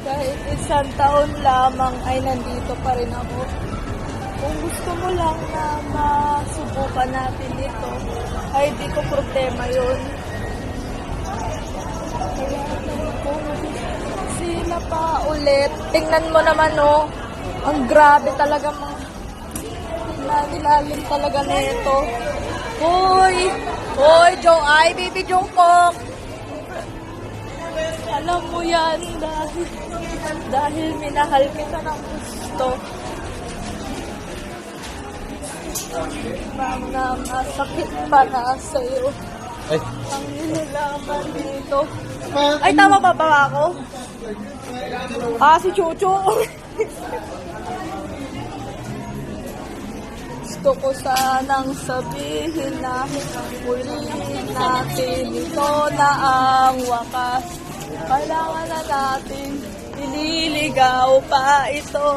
Kahit isang taon lamang ay nandito pa rin ako. Kung gusto mo lang na masubukan natin ito, ay di ko problema yun. Kaya kung sila pa ulit, tingnan mo naman oh, ang grabe talaga mga nilalim talaga na ito. Hoy! Hoy, baby Jungkook! Alam mo yan dahil minahal kita ng gusto. Mga masakit para sa'yo. Ay. Ang nilalaman dito. Ay, tama ba ako? Si Chuchu. Gusto ko sanang sabihin na huli natin ito na ang wakas. Kailangan na natin ililigaw pa ito.